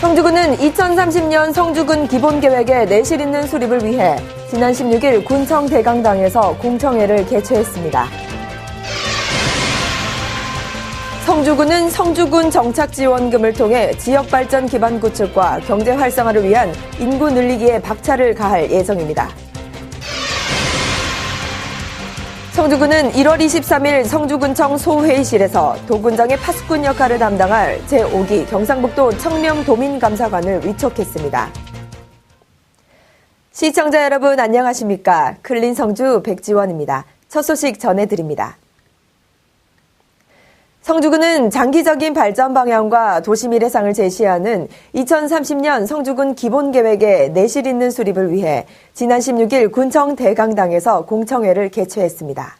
성주군은 2030년 성주군 기본계획의 내실 있는 수립을 위해 지난 16일 군청 대강당에서 공청회를 개최했습니다. 성주군은 성주군 정착지원금을 통해 지역발전 기반 구축과 경제 활성화를 위한 인구 늘리기에 박차를 가할 예정입니다. 성주군은 1월 23일 성주군청 소회의실에서 도군장의 파수꾼 역할을 담당할 제5기 경상북도 청렴도민감사관을 위촉했습니다. 시청자 여러분 안녕하십니까? 클린 성주 백지원입니다. 첫 소식 전해드립니다. 성주군은 장기적인 발전 방향과 도시 미래상을 제시하는 2030년 성주군 기본계획의 내실 있는 수립을 위해 지난 16일 군청 대강당에서 공청회를 개최했습니다.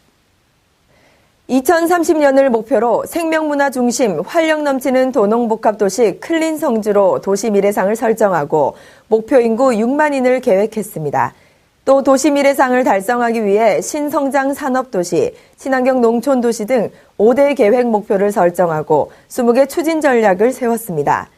2030년을 목표로 생명문화 중심 활력 넘치는 도농복합도시 클린 성주로 도시 미래상을 설정하고 목표 인구 6만인을 계획했습니다. 또 도시 미래상을 달성하기 위해 신성장 산업도시, 친환경 농촌도시 등 5대 계획 목표를 설정하고 20개 추진 전략을 세웠습니다.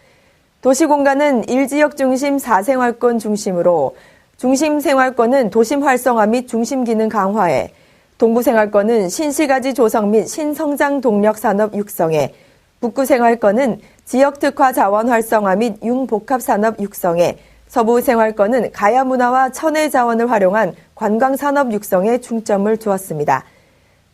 도시공간은 1지역 중심 4생활권 중심으로 중심생활권은 도심 활성화 및 중심기능 강화에, 동부생활권은 신시가지 조성 및 신성장 동력 산업 육성에, 북구생활권은 지역특화 자원 활성화 및 융복합산업 육성에, 서부생활권은 가야문화와 천혜자원을 활용한 관광산업 육성에 중점을 두었습니다.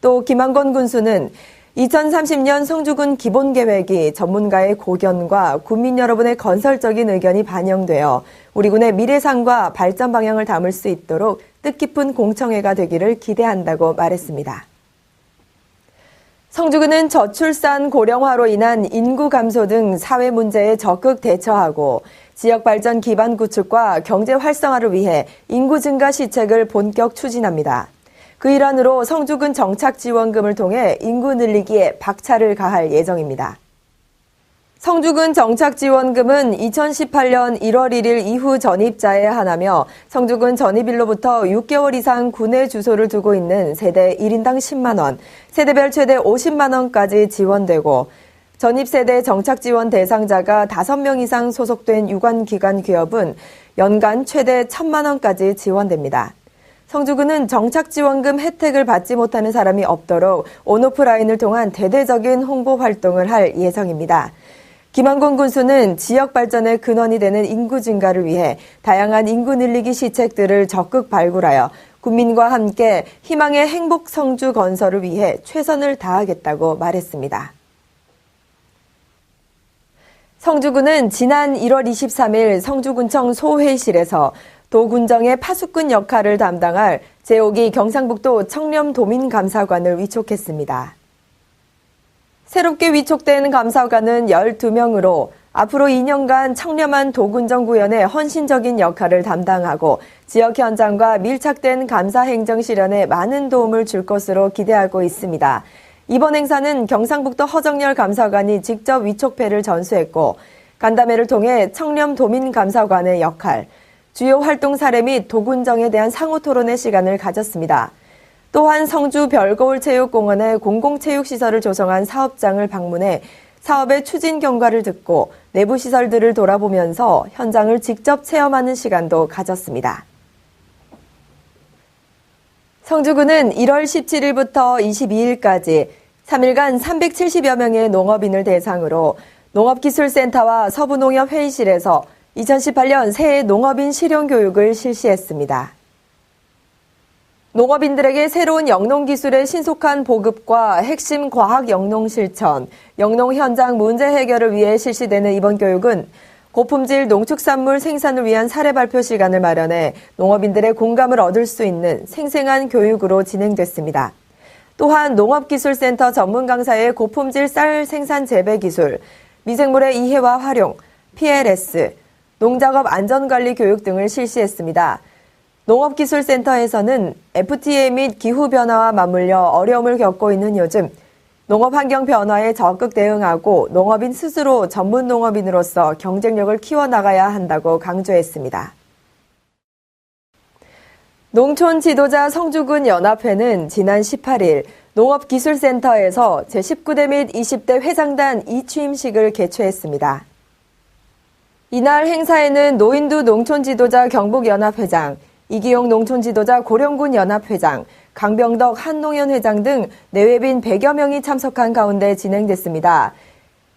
또 김한권 군수는 2030년 성주군 기본계획이 전문가의 고견과 국민 여러분의 건설적인 의견이 반영되어 우리 군의 미래상과 발전 방향을 담을 수 있도록 뜻깊은 공청회가 되기를 기대한다고 말했습니다. 성주군은 저출산 고령화로 인한 인구 감소 등 사회 문제에 적극 대처하고 지역 발전 기반 구축과 경제 활성화를 위해 인구 증가 시책을 본격 추진합니다. 그 일환으로 성주군 정착 지원금을 통해 인구 늘리기에 박차를 가할 예정입니다. 성주군 정착 지원금은 2018년 1월 1일 이후 전입자에 한하며 성주군 전입일로부터 6개월 이상 군에 주소를 두고 있는 세대 1인당 10만 원, 세대별 최대 50만 원까지 지원되고 전입세대 정착지원 대상자가 5명 이상 소속된 유관기관 기업은 연간 최대 1,000만 원까지 지원됩니다. 성주군은 정착지원금 혜택을 받지 못하는 사람이 없도록 온오프라인을 통한 대대적인 홍보 활동을 할 예정입니다. 김한권 군수는 지역 발전의 근원이 되는 인구 증가를 위해 다양한 인구 늘리기 시책들을 적극 발굴하여 국민과 함께 희망의 행복 성주 건설을 위해 최선을 다하겠다고 말했습니다. 성주군은 지난 1월 23일 성주군청 소회의실에서 도군정의 파수꾼 역할을 담당할 제5기 경상북도 청렴도민감사관을 위촉했습니다. 새롭게 위촉된 감사관은 12명으로 앞으로 2년간 청렴한 도군정 구현의 헌신적인 역할을 담당하고 지역 현장과 밀착된 감사 행정 실현에 많은 도움을 줄 것으로 기대하고 있습니다. 이번 행사는 경상북도 허정열 감사관이 직접 위촉패를 전수했고 간담회를 통해 청렴도민감사관의 역할, 주요 활동 사례 및 도군정에 대한 상호 토론의 시간을 가졌습니다. 또한 성주 별거울체육공원에 공공체육시설을 조성한 사업장을 방문해 사업의 추진 경과를 듣고 내부 시설들을 돌아보면서 현장을 직접 체험하는 시간도 가졌습니다. 성주군은 1월 17일부터 22일까지 3일간 370여 명의 농업인을 대상으로 농업기술센터와 서부농협회의실에서 2018년 새해 농업인 실용교육을 실시했습니다. 농업인들에게 새로운 영농기술의 신속한 보급과 핵심 과학 영농 실천, 영농 현장 문제 해결을 위해 실시되는 이번 교육은 고품질 농축산물 생산을 위한 사례 발표 시간을 마련해 농업인들의 공감을 얻을 수 있는 생생한 교육으로 진행됐습니다. 또한 농업기술센터 전문 강사의 고품질 쌀 생산 재배 기술, 미생물의 이해와 활용, PLS, 농작업 안전관리 교육 등을 실시했습니다. 농업기술센터에서는 FTA 및 기후변화와 맞물려 어려움을 겪고 있는 요즘 농업 환경 변화에 적극 대응하고 농업인 스스로 전문 농업인으로서 경쟁력을 키워나가야 한다고 강조했습니다. 농촌 지도자 성주군 연합회는 지난 18일 농업기술센터에서 제19대 및 20대 회장단 이취임식을 개최했습니다. 이날 행사에는 노인두 농촌지도자 경북연합회장, 이기용 농촌지도자 고령군 연합회장, 강병덕 한농연회장 등 내외빈 100여 명이 참석한 가운데 진행됐습니다.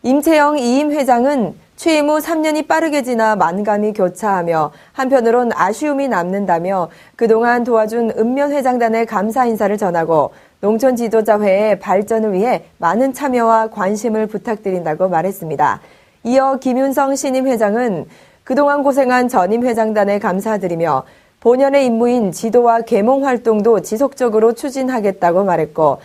임채영 이임 회장은 취임 후 3년이 빠르게 지나 만감이 교차하며 한편으론 아쉬움이 남는다며 그동안 도와준 읍면회장단의 감사 인사를 전하고 농촌지도자회의 발전을 위해 많은 참여와 관심을 부탁드린다고 말했습니다. 이어 김윤성 신임 회장은 그동안 고생한 전임 회장단에 감사드리며 본연의 임무인 지도와 계몽 활동도 지속적으로 추진하겠다고 말했고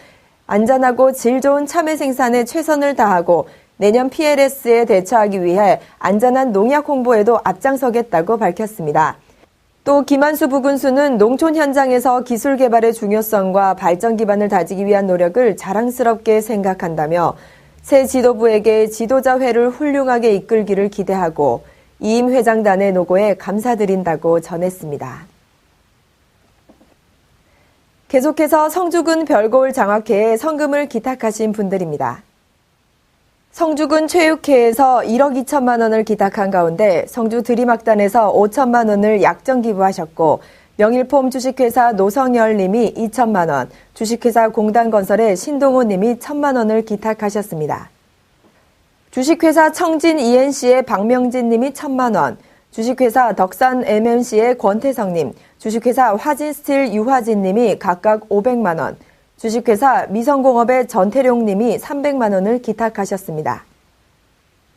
안전하고 질 좋은 참외 생산에 최선을 다하고 내년 PLS에 대처하기 위해 안전한 농약 홍보에도 앞장서겠다고 밝혔습니다. 또 김한수 부군수는 농촌 현장에서 기술 개발의 중요성과 발전 기반을 다지기 위한 노력을 자랑스럽게 생각한다며 새 지도부에게 지도자회를 훌륭하게 이끌기를 기대하고 이임 회장단의 노고에 감사드린다고 전했습니다. 계속해서 성주군 별고을 장학회에 성금을 기탁하신 분들입니다. 성주군 체육회에서 1억 2천만 원을 기탁한 가운데 성주 드림악단에서 5천만 원을 약정 기부하셨고 명일폼 주식회사 노성열 님이 2천만 원, 주식회사 공단건설의 신동호 님이 1천만 원을 기탁하셨습니다. 주식회사 청진 ENC의 박명진 님이 1천만 원, 주식회사 덕산 MMC의 권태성 님, 주식회사 화진스틸 유화진 님이 각각 500만 원, 주식회사 미성공업의 전태룡 님이 300만 원을 기탁하셨습니다.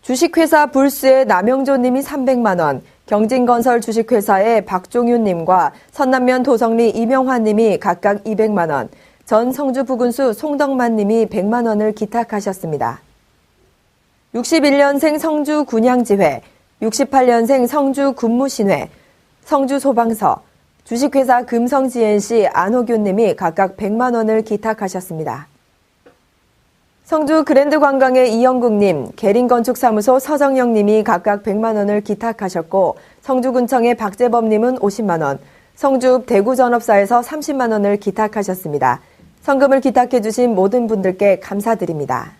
주식회사 불스의 남영조 님이 300만 원, 경진건설 주식회사의 박종윤 님과 선남면 도성리 이명환 님이 각각 200만 원, 전 성주 부군수 송덕만 님이 100만 원을 기탁하셨습니다. 61년생 성주 군양지회, 68년생 성주 군무신회, 성주 소방서, 주식회사 금성GNC 안호균 님이 각각 100만 원을 기탁하셨습니다. 성주 그랜드관광의 이영국 님, 계린건축사무소 서정영 님이 각각 100만 원을 기탁하셨고 성주군청의 박재범 님은 50만 원, 성주 대구전업사에서 30만 원을 기탁하셨습니다. 성금을 기탁해 주신 모든 분들께 감사드립니다.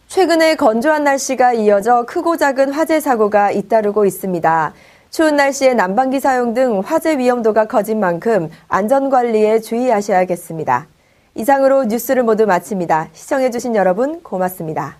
최근에 건조한 날씨가 이어져 크고 작은 화재 사고가 잇따르고 있습니다. 추운 날씨에 난방기 사용 등 화재 위험도가 커진 만큼 안전관리에 주의하셔야겠습니다. 이상으로 뉴스를 모두 마칩니다. 시청해주신 여러분 고맙습니다.